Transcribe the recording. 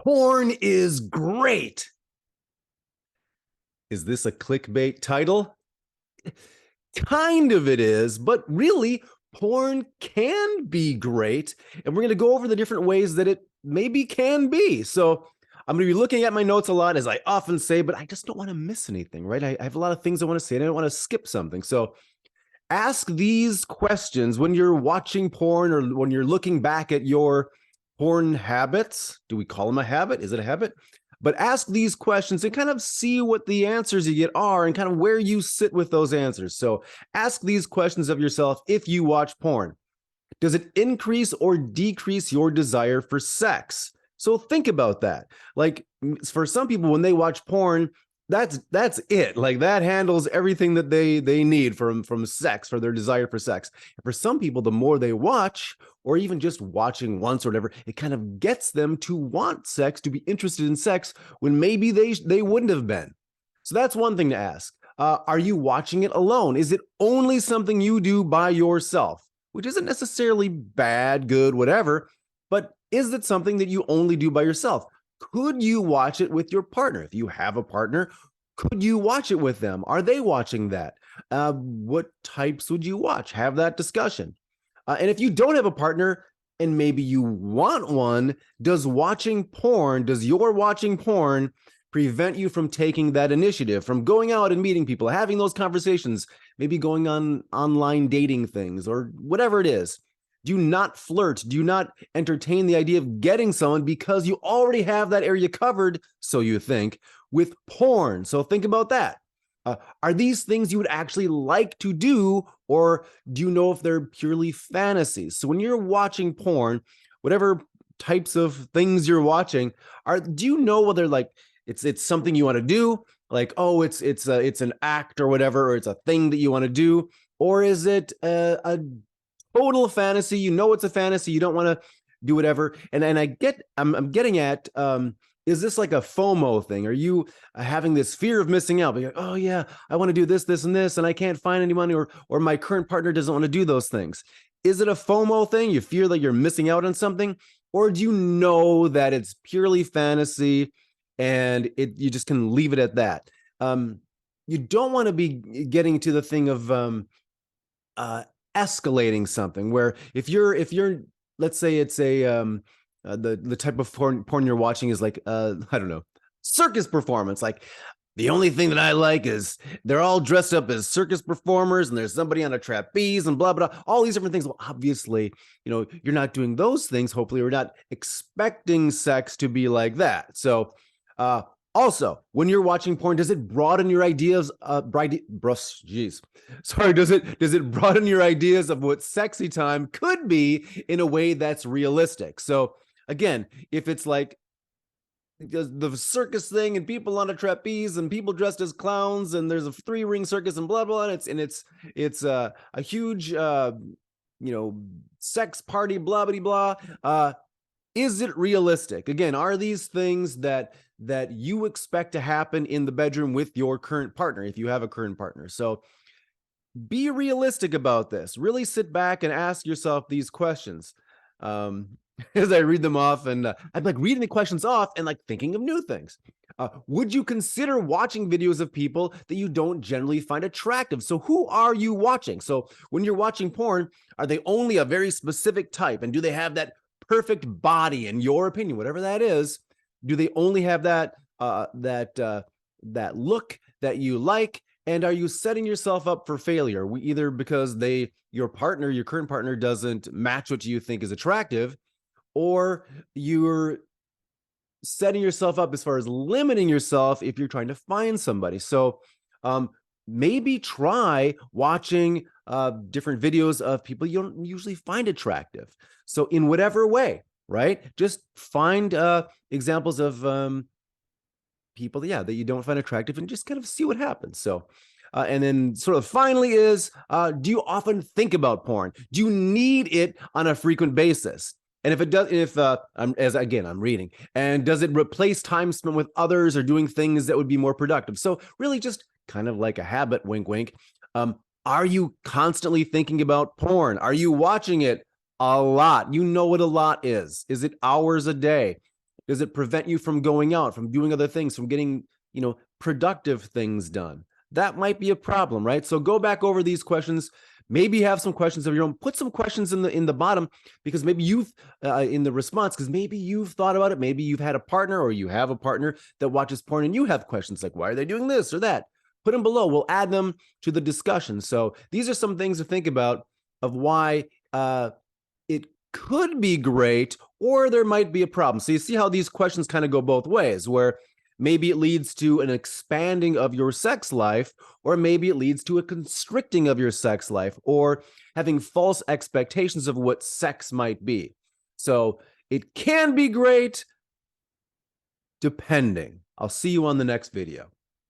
Porn is great. Is this a clickbait title? Kind of it is, but really, porn can be great. And we're going to go over the different ways that it maybe can be. So I'm going to be looking at my notes a lot, as I often say, but I just don't want to miss anything, right? I have a lot of things I want to say, and I don't want to skip something. So ask these questions when you're watching porn or when you're looking back at your porn habits. Do we call them a habit? Is it a habit? But ask these questions and kind of see what the answers you get are and kind of where you sit with those answers. So ask these questions of yourself if you watch porn. Does it increase or decrease your desire for sex? So think about that. Like, for some people, when they watch porn, that's it. Like, that handles everything that they need from sex, for their desire for sex. And for some people, the more they watch, or even just watching once or whatever, it kind of gets them to want sex, to be interested in sex when maybe they wouldn't have been. So that's one thing to ask. Are you watching it alone? Is it only something you do by yourself? Which isn't necessarily bad, good, whatever, but is it something that you only do by yourself? Could you watch it with your partner? If you have a partner, could you watch it with them? Are they watching that? What types would you watch? Have that discussion. And if you don't have a partner and maybe you want one, does your watching porn prevent you from taking that initiative, from going out and meeting people, having those conversations, maybe going on online dating things or whatever it is? Do not flirt. Do not entertain the idea of getting someone because you already have that area covered, so you think, with porn. So think about that. Are these things you would actually like to do, or do you know if they're purely fantasies? So when you're watching porn, whatever types of things you're watching, do you know whether like it's something you want to do, like, oh, it's an act or whatever, or it's a thing that you want to do, or is it a total fantasy? You know it's a fantasy, you don't want to do whatever. And I'm getting at, is this like a FOMO thing? Are you having this fear of missing out? Like, oh yeah, I want to do this, and this, and I can't find anyone, or my current partner doesn't want to do those things. Is it a FOMO thing? You fear that you're missing out on something? Or do you know that it's purely fantasy and you just can leave it at that? You don't want to be getting to the thing of escalating something, where if you're let's say it's the type of porn you're watching is like I don't know, circus performance. Like, the only thing that I like is they're all dressed up as circus performers and there's somebody on a trapeze and blah blah, all these different things. Well, obviously, you're not doing those things. Hopefully, we're not expecting sex to be like that. So also, when you're watching porn, does it broaden your ideas? Does it broaden your ideas of what sexy time could be in a way that's realistic? So again, if it's like the circus thing and people on a trapeze and people dressed as clowns and there's a 3-ring circus and blah blah, and it's a huge sex party, blah blah blah. Is it realistic? Again, are these things that you expect to happen in the bedroom with your current partner, if you have a current partner? So be realistic about this. Really sit back and ask yourself these questions. As I read them off, and I'm like reading the questions off and like thinking of new things. Would you consider watching videos of people that you don't generally find attractive? So who are you watching? So when you're watching porn, are they only a very specific type? And do they have that perfect body, in your opinion, whatever that is? Do they only have that look that you like? And are you setting yourself up for failure? Either because your current partner doesn't match what you think is attractive, or you're setting yourself up as far as limiting yourself if you're trying to find somebody. So maybe try watching different videos of people you don't usually find attractive. So in whatever way, right? Just find examples of people that you don't find attractive and just kind of see what happens. So and then sort of finally is, do you often think about porn? Do you need it on a frequent basis? And if it does, I'm reading, and does it replace time spent with others or doing things that would be more productive? So really just kind of like a habit, wink, wink. Are you constantly thinking about porn? Are you watching it a lot? You know what a lot is. Is it hours a day? Does it prevent you from going out, from doing other things, from getting, productive things done? That might be a problem, right? So go back over these questions. Maybe have some questions of your own. Put some questions in the bottom, because maybe you've in the response, because maybe you've thought about it. Maybe you've had a partner, or you have a partner that watches porn, and you have questions like, why are they doing this or that? Put them below. We'll add them to the discussion. So these are some things to think about of why it could be great, or there might be a problem. So you see how these questions kind of go both ways, where maybe it leads to an expanding of your sex life, or maybe it leads to a constricting of your sex life, or having false expectations of what sex might be. So it can be great, depending. I'll see you on the next video.